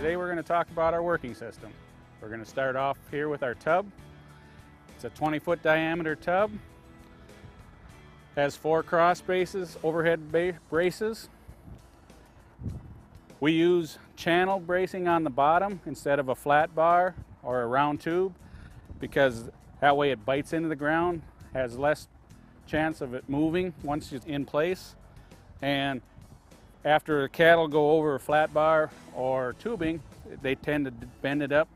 Today we're going to talk about our working system. We're going to start off here with our tub. It's a 20-foot diameter tub. Has 4 cross braces, overhead braces. We use channel bracing on the bottom instead of a flat bar or a round tube, because that way it bites into the ground, has less chance of it moving once it's in place. And after the cattle go over a flat bar or tubing, they tend to bend it up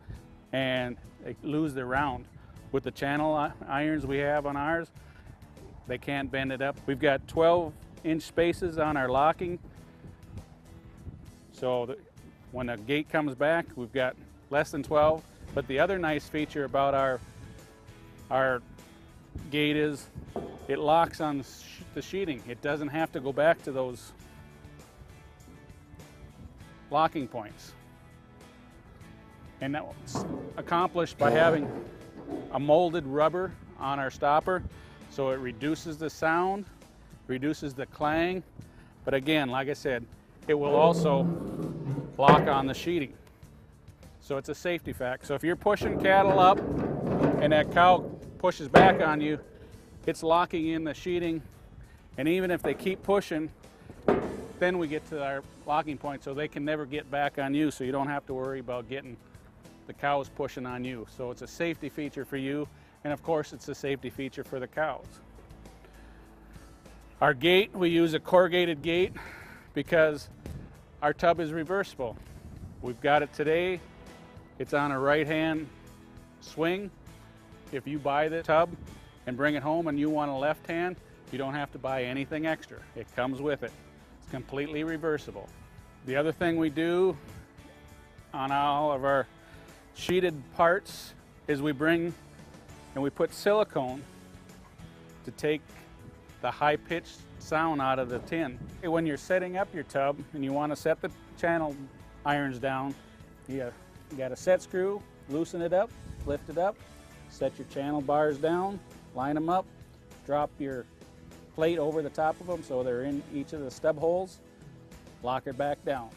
and they lose their round. With the channel irons we have on ours, they can't bend it up. We've got 12-inch spaces on our locking, so that when the gate comes back, we've got less than 12. But the other nice feature about our gate is it locks on the sheeting. It doesn't have to go back to those locking points. And that's accomplished by having a molded rubber on our stopper, so it reduces the sound, reduces the clang, but again, like I said, it will also lock on the sheeting. So it's a safety fact. So if you're pushing cattle up and that cow pushes back on you, it's locking in the sheeting, and even if they keep pushing, then we get to our locking point, so they can never get back on you, so you don't have to worry about getting the cows pushing on you. So it's a safety feature for you, and of course it's a safety feature for the cows. Our gate, we use a corrugated gate because our tub is reversible. We've got it today. It's on a right-hand swing. If you buy the tub and bring it home and you want a left hand, you don't have to buy anything extra. It comes with it. It's completely reversible. The other thing we do on all of our sheeted parts is we bring and we put silicone to take the high-pitched sound out of the tin. When you're setting up your tub and you want to set the channel irons down, you got a set screw, loosen it up, lift it up, set your channel bars down, line them up, drop your plate over the top of them so they're in each of the stub holes, lock it back down.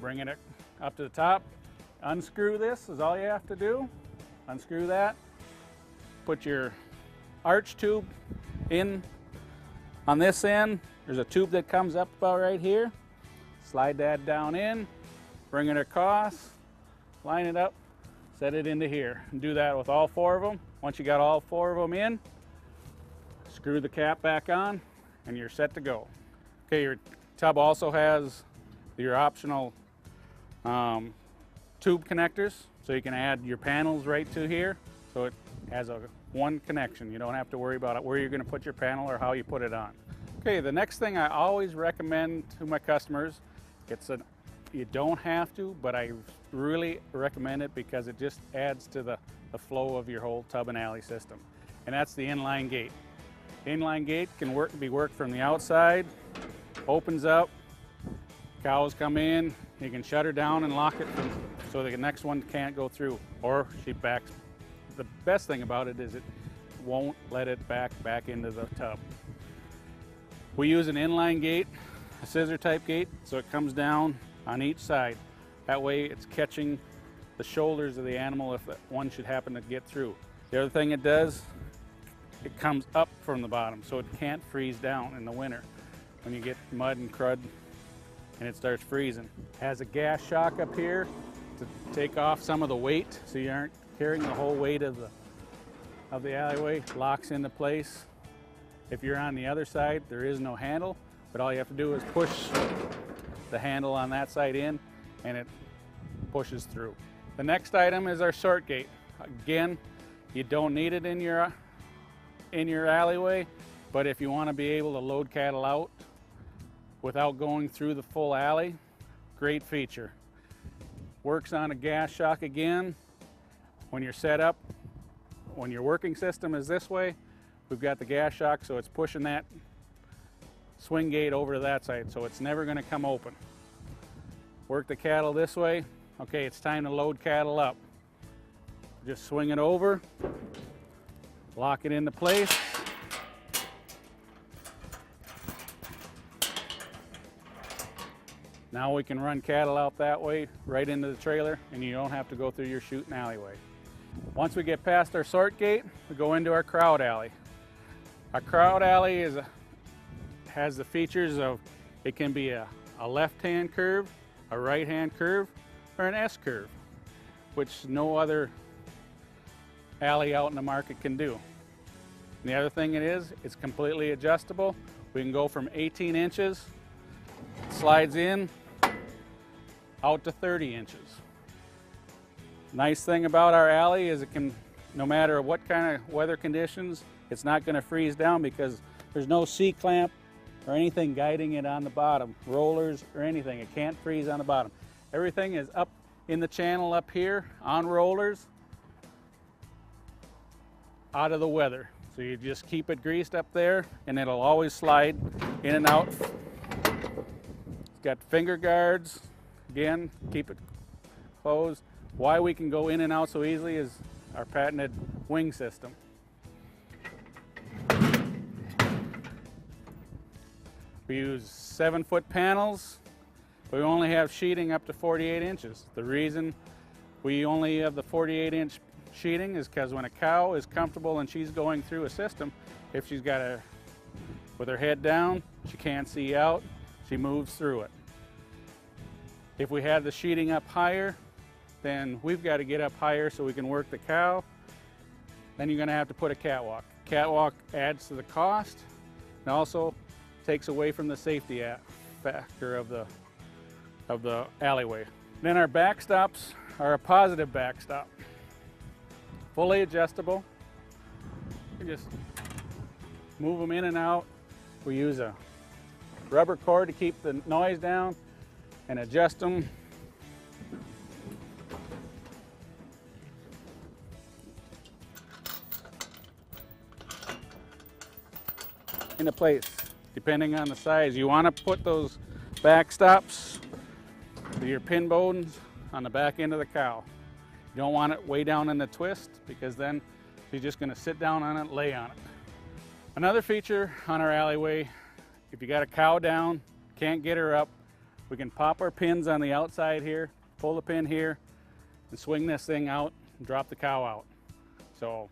Bringing it up to the top, unscrew this is all you have to do. Unscrew that, put your arch tube in on this end. There's a tube that comes up about right here. Slide that down in, bring it across, line it up, set it into here. And do that with all 4 of them. Once you got all 4 of them in, screw the cap back on and you're set to go. Okay, your tub also has your optional tube connectors, so you can add your panels right to here. So it has one connection. You don't have to worry about where you're going to put your panel or how you put it on. Okay, the next thing I always recommend to my customers, you don't have to, but I really recommend it because it just adds to the flow of your whole tub and alley system. And that's the inline gate. The inline gate can be worked from the outside, opens up, cows come in, you can shut her down and lock it so the next one can't go through, or she backs. The best thing about it is it won't let it back into the tub. We use an inline gate, a scissor type gate, so it comes down on each side. That way it's catching the shoulders of the animal if one should happen to get through. The other thing it does, it comes up from the bottom, so it can't freeze down in the winter when you get mud and crud and it starts freezing. It has a gas shock up here to take off some of the weight so you aren't carrying the whole weight of the alleyway. Locks into place. If you're on the other side, there is no handle, but all you have to do is push the handle on that side in and it pushes through. The next item is our Cert Gate. Again, you don't need it in your alleyway, but if you want to be able to load cattle out without going through the full alley, great feature. Works on a gas shock again. When you're set up, when your working system is this way, we've got the gas shock, so it's pushing that swing gate over to that side, so it's never going to come open. Work the cattle this way. Okay, it's time to load cattle up. Just swing it over, lock it into place. Now we can run cattle out that way, right into the trailer, and you don't have to go through your chute and alleyway. Once we get past our sort gate, we go into our crowd alley. Our crowd alley has the features of, it can be a left-hand curve, a right-hand curve, or an S curve, which no other alley out in the market can do. And the other thing it's completely adjustable. We can go from 18 inches, slides in, out to 30 inches. Nice thing about our alley is it can, no matter what kind of weather conditions, it's not going to freeze down because there's no C-clamp or anything guiding it on the bottom, rollers or anything. It can't freeze on the bottom. Everything is up in the channel up here on rollers, out of the weather. So you just keep it greased up there and it'll always slide in and out. It's got finger guards, again, keep it closed. Why we can go in and out so easily is our patented wing system. We use 7-foot panels. We only have sheeting up to 48 inches. The reason we only have the 48-inch sheeting is because when a cow is comfortable and she's going through a system, if she's got with her head down, she can't see out, she moves through it. If we had the sheeting up higher, then we've got to get up higher so we can work the cow. Then you're going to have to put a catwalk. Catwalk adds to the cost and also takes away from the safety factor of the alleyway. Then our backstops are a positive backstop. Fully adjustable. You just move them in and out. We use a rubber cord to keep the noise down and adjust them. Into place, depending on the size. You want to put those backstops, your pin bones, on the back end of the cow. You don't want it way down in the twist because then she's just going to sit down on it, lay on it. Another feature on our alleyway, if you got a cow down, can't get her up, we can pop our pins on the outside here, pull the pin here, and swing this thing out and drop the cow out. So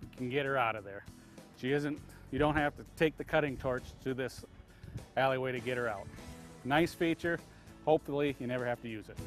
you can get her out of there. You don't have to take the cutting torch to this alleyway to get her out. Nice feature. Hopefully you never have to use it.